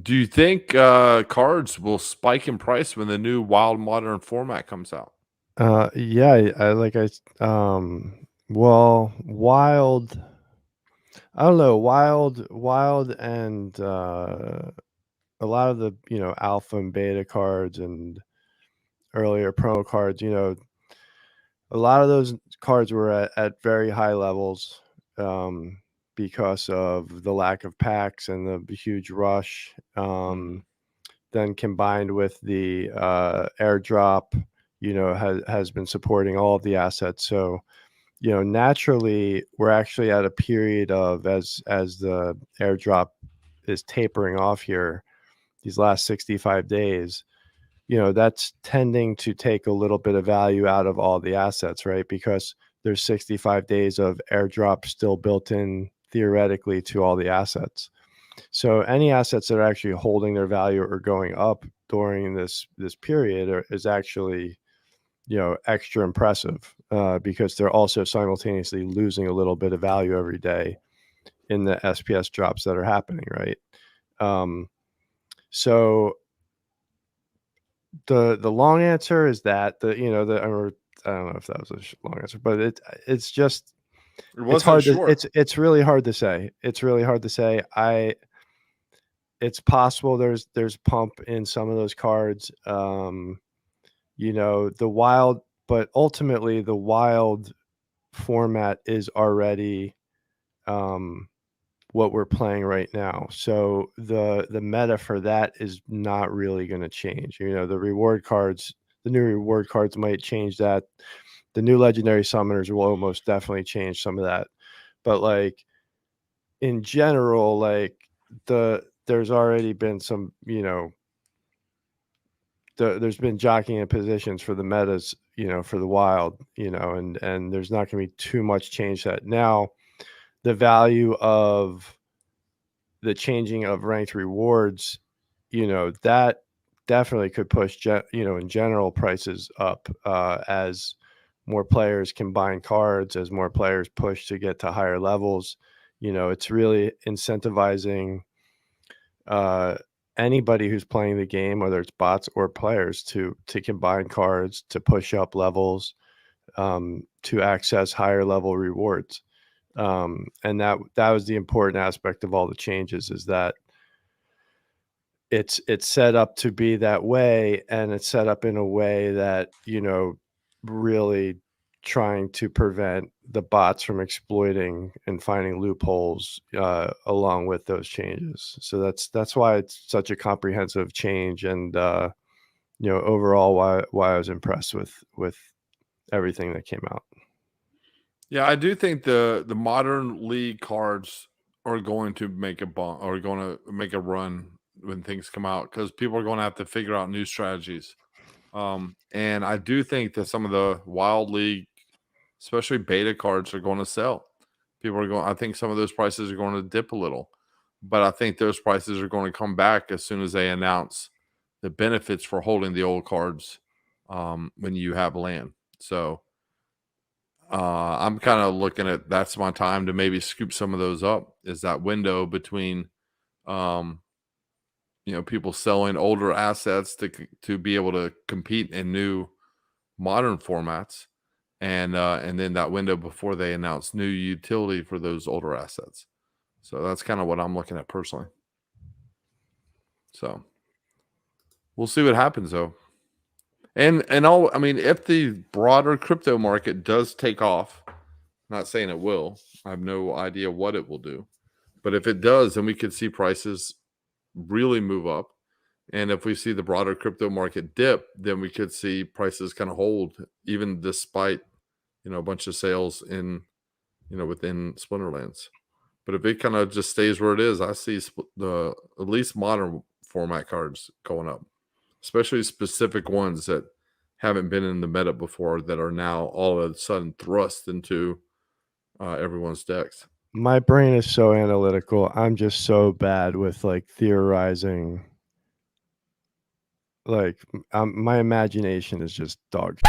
Do you think cards will spike in price when the new Wild Modern format comes out? Yeah, I like well, Wild, I don't know, Wild and a lot of the, alpha and beta cards and earlier promo cards, a lot of those cards were at very high levels um because of the lack of packs and the huge rush. Mhm. Then combined with the airdrop, has been supporting all of the assets. So, naturally, we're actually at a period of as the airdrop is tapering off here these last 65 days, that's tending to take a little bit of value out of all the assets, right? Because there's 65 days of airdrop still built in theoretically to all the assets. So any assets that are actually holding their value or going up during this period is actually, extra impressive because they're also simultaneously losing a little bit of value every day in the SPS drops that are happening, right? So the long answer is that I don't know if that was a long answer, but it's just It it's wasn't hard to short. it's really hard to say. It's really hard to say. It's possible there's pump in some of those cards. The wild, but ultimately the wild format is already um what we're playing right now. So the meta for that is not really going to change. The new reward cards might change that. The new legendary summoners will almost definitely change some of that. But like in general, like there's already been some, there's been jockeying in positions for the metas, for the wild, and there's not going to be too much change that now. The value of the changing of ranked rewards, that definitely could push, in general prices up as more players combine cards, as more players push to get to higher levels. It's really incentivizing uh, anybody who's playing the game, whether it's bots or players, to combine cards, to push up levels, to access higher level rewards. And that was the important aspect of all the changes, is that it's set up to be that way, and it's set up in a way that, really trying to prevent the bots from exploiting and finding loopholes along with those changes. So that's why it's such a comprehensive change, and overall why I was impressed with everything that came out. Yeah, I do think the modern league cards are going to make a bump, or going to make a run when things come out, because people are going to have to figure out new strategies. And I do think that some of the wild league, especially beta cards, are going to sell. People are going. I think some of those prices are going to dip a little, but I think those prices are going to come back as soon as they announce the benefits for holding the old cards when you have land. So I'm kind of looking at, that's my time to maybe scoop some of those up. Is that window between um, people selling older assets to be able to compete in new modern formats, and then that window before they announce new utility for those older assets. So that's kind of what I'm looking at personally. So we'll see what happens though. And all, I mean, if the broader crypto market does take off, not saying it will, I have no idea what it will do. But if it does, then we could see prices really move up. And if we see the broader crypto market dip, then we could see prices kind of hold, even despite, a bunch of sales in, within Splinterlands. But if it kind of just stays where it is, I see the at least modern format cards going up, especially specific ones that haven't been in the meta before, that are now all of a sudden thrust into everyone's decks. My brain is so analytical. I'm just so bad with like theorizing. Like my imagination is just dog.